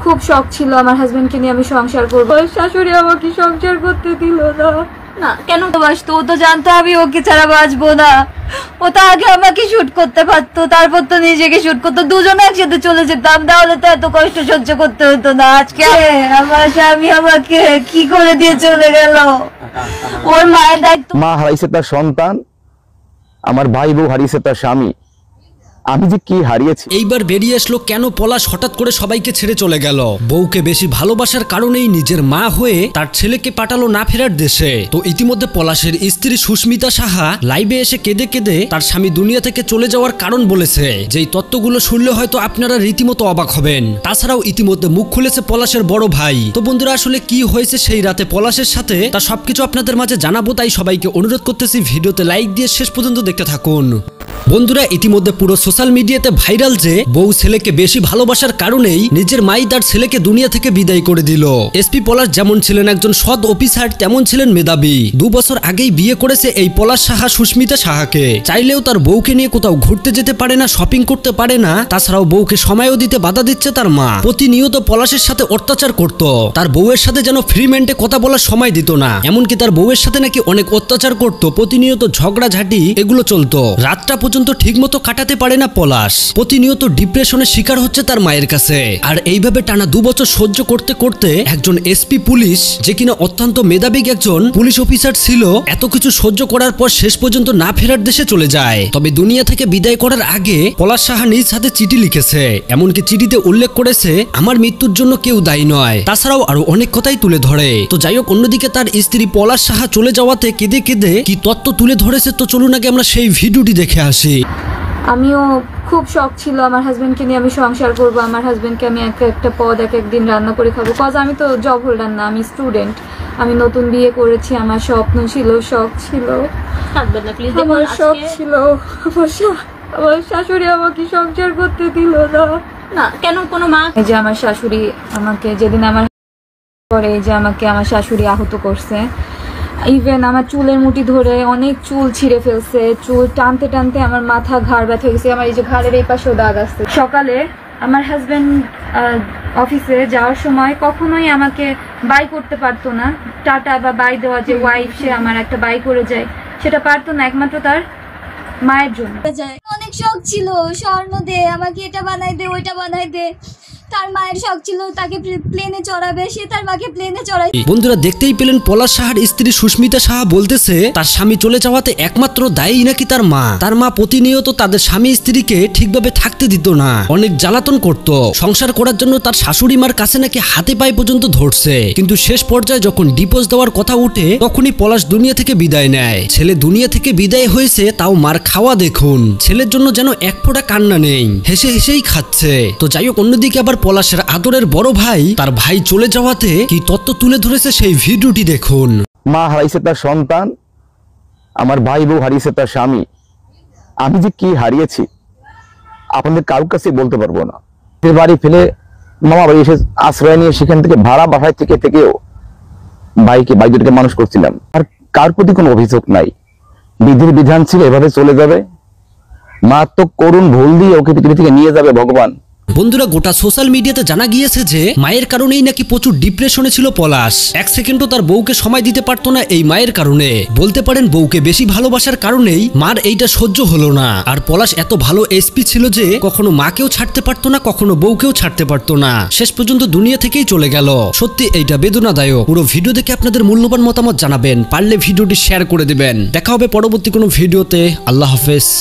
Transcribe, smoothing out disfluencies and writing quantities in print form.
খুব শখ ছিল আমার হাজবেন্ডকে নিয়ে আমি সংসার করবো, শাশুড়ি আমাকে সংসার করতে দিল না। না কেন বাসতো? ও তো জানতো আমি ওকে ছাড়া বাঁচবো না। ও তো আগে আমাকে শুট করতে পারতো, তারপর তো নিজেকে শুট করতো, দুজনে একসাথে চলে যেতাম, তাহলে তো এত কষ্ট সহ্য করতে হতো না। আজকে আমার স্বামী আমাকে কি করে দিয়ে চলে গেল। ওর মায়ের দায়িত্ব, মা হারাইছে তার সন্তান, আমার ভাই বউ হারিয়েছে তার স্বামী, আমি যে কি হারিয়েছি। এইবার বেরিয়ে আসলো কেন পলাশ হঠাৎ করে সবাইকে ছেড়ে চলে গেল। বউকে বেশি ভালোবাসার কারণেই নিজের মা হয়ে তার ছেলেকে পাঠালো না ফেরার দেশে। তো ইতিমধ্যে পলাশের স্ত্রী সুস্মিতা সাহা লাইভে এসে কেঁদে কেঁদে তার স্বামী দুনিয়া থেকে চলে যাওয়ার কারণ বলেছে। যেই তত্ত্বগুলো শুনলে হয়তো আপনারা রীতিমতো অবাক হবেন। তাছাড়াও ইতিমধ্যে মুখ খুলেছে পলাশের বড় ভাই। তো বন্ধুরা, আসলে কি হয়েছে সেই রাতে পলাশের সাথে তা সবকিছু আপনাদের মাঝে জানাবো, তাই সবাইকে অনুরোধ করতেছি ভিডিওতে লাইক দিয়ে শেষ পর্যন্ত দেখতে থাকুন। বন্ধুরা, ইতিমধ্যে পুরো সোশ্যাল মিডিয়াতে ভাইরাল যে বউ ছেলেকে বেশি ভালোবাসার কারণেই নিজের মাই তার ছেলেকে দুনিয়া থেকে বিদায় করে দিল। এসপি পলাশ যেমন ছিলেন একজন সৎ অফিসার, তেমন ছিলেন মেধাবী। 2 বছর আগেই বিয়ে করেছে এই পলাশ সাহা সুস্মিতা সাহাকে। চাইলেও তার বউকে নিয়ে কোথাও ঘুরতে যেতে পারে না, শপিং করতে পারে না। তাছাড়াও বউকে সময়ও দিতে বাধা দিচ্ছে তার মা। প্রতিনিয়ত পলাশের সাথে অত্যাচার করত। তার বউয়ের সাথে যেন ফ্রি মাইন্ডে কথা বলার সময় দিত না। এমনকি তার বউয়ের সাথে নাকি অনেক অত্যাচার করত, প্রতিনিয়ত ঝগড়াঝাটি এগুলো চলতো। রাতটা পর্যন্ত ঠিকমতো কাটাতে পারে না পলাশ। প্রতিনিয়ত ডিপ্রেশনের শিকার হচ্ছে তার মায়ের কাছে। আর এইভাবে টানা 2 বছর সহ্য করতে করতে একজন এসপি পুলিশ, যে কিনা অত্যন্ত মেধাবী একজন পুলিশ অফিসার ছিল, এত কিছু সহ্য করার পর শেষ পর্যন্ত না ফেরার দেশে চলে যায়। তবে দুনিয়া থেকে বিদায় করার আগে পলাশ সাহা নিজ হাতে চিঠি লিখেছে। এমনকি চিঠিতে উল্লেখ করেছে আমার মৃত্যুর জন্য কেউ দায়ী নয়। তাছাড়াও আরো অনেক কথাই তুলে ধরে। তো যাই হোক, অন্যদিকে তার স্ত্রী পলাশ সাহা চলে যাওয়াতে কেঁদে কেঁদে কি তত্ত্ব তুলে ধরেছে, তো চলুন আগে আমরা সেই ভিডিওটি দেখে আসি। আমিও খুব শখ ছিল আমার হাজবেন্ডকে নিয়ে আমি সংসার করবো, আমার হাজবেন্ডকে আমি একটা পদ এক একদিন রান্না করে খাবো। কজ আমি তো জব হোল্ডার না, আমি স্টুডেন্ট, আমি নতুন বিয়ে করেছি। আমার স্বপ্ন ছিল, শখ ছিল, আমার শখ ছিল, আমার শাশুড়ি আমাকে সংসার করতে দিল না। না কেন? কোনো মা, এই যে আমার শাশুড়ি আমাকে যেদিন আমার পরে যে আমাকে আমার শাশুড়ি আহত করছে, ইভেন আমার চুলের মুঠি ধরে অনেক চুল ছিঁড়ে ফেলছে, চুল টানতে টানতে আমার মাথা ঘাড় ব্যথা হয়েছে, আমার এই যে ঘাড়ের এই পাশেও দাগ আসছে। সকালে আমার হাজবেন্ড অফিসে যাওয়ার সময় কখনোই আমাকে বাই করতে পারতো না, টাটা বা বাই দেওয়া, যে ওয়াইফ সে আমার একটা বাই করে যায়, সেটা পারতো না একমাত্র তার মায়ের জন্য। অনেক শখ ছিল, স্বর্ণ দে আমাকে, এটা বানাই দে, ওইটা বানাই দে। তার মায়ের শখ ছিল তাকে প্লেনে চড়াবে, সে তার মাকে প্লেনে চড়াই। বন্ধুরা, দেখতেই পেলেন পলাশ সাহার স্ত্রী সুস্মিতা সাহা বলতেছে তার স্বামী চলে যাওয়াতে একমাত্র দায়ী নাকি তার মা। তার মা প্রতিনিয়ত তাদের স্বামী স্ত্রীকে ঠিকভাবে থাকতে দিত না, অনেক জ্বালাতন করত। সংসার করার জন্য তার শাশুড়ি মার কাছে নাকি হাতে পায়ে পর্যন্ত ধরছে। কিন্তু শেষ পর্যায়ে যখন ডিভোর্স দেওয়ার কথা উঠে, তখনই পলাশ দুনিয়া থেকে বিদায় নেয়। ছেলে দুনিয়া থেকে বিদায় হয়েছে, তাও মার খাওয়া দেখুন। ছেলের জন্য যেন এক ফোঁটা কান্না নেই, হেসে হেসেই খাচ্ছে। তো যাই হোক, অন্যদিকে আবার পলাশের আদরের বড় ভাই তার ভাই চলে যাওয়াতে কি তত্ত্ব তুলে ধরেছে সেই ভিডিওটি দেখুন। মা হারাইছে তার সন্তান, আমার ভাই বউ হারিয়েছে তার স্বামী, আমি যে কি হারিয়েছি আপনাদের কারোর কাছে বলতে পারবো না। বাড়ি ফেলে মামা বাড়ি এসে আশ্রয় নিয়ে সেখান থেকে ভাড়া বাসায় থেকেও ভাই দুটোকে মানুষ করছিলাম। আর কার প্রতি কোনো অভিযোগ নাই, বিধির বিধান ছিল এভাবে চলে যাবে। মা তো করুণ ভুল দিয়ে ওকে পৃথিবী থেকে নিয়ে যাবে ভগবান। বন্ধুরা, গোটা সোশ্যাল মিডিয়াতে জানা গিয়েছে যে মায়ের কারণেই নাকি প্রচুর ডিপ্রেশনে ছিল পলাশ। এক সেকেন্ডও তার বউকে সময় দিতে পারতো না এই মায়ের কারণে। বলতে পারেন বউকে বেশি ভালোবাসার কারণেই মার এইটা সহ্য হলো না। আর পলাশ এত ভালো এসপি ছিল যে কখনো মাকেও ছাড়তে পারতো না, কখনো বউকেও ছাড়তে পারতো না, শেষ পর্যন্ত দুনিয়া থেকেই চলে গেল। সত্যি এইটা বেদনাদায়ক। পুরো ভিডিও দেখে আপনাদের মূল্যবান মতামত জানাবেন, পারলে ভিডিওটি শেয়ার করে দিবেন। দেখা হবে পরবর্তী কোনো ভিডিওতে। আল্লাহ হাফেজ।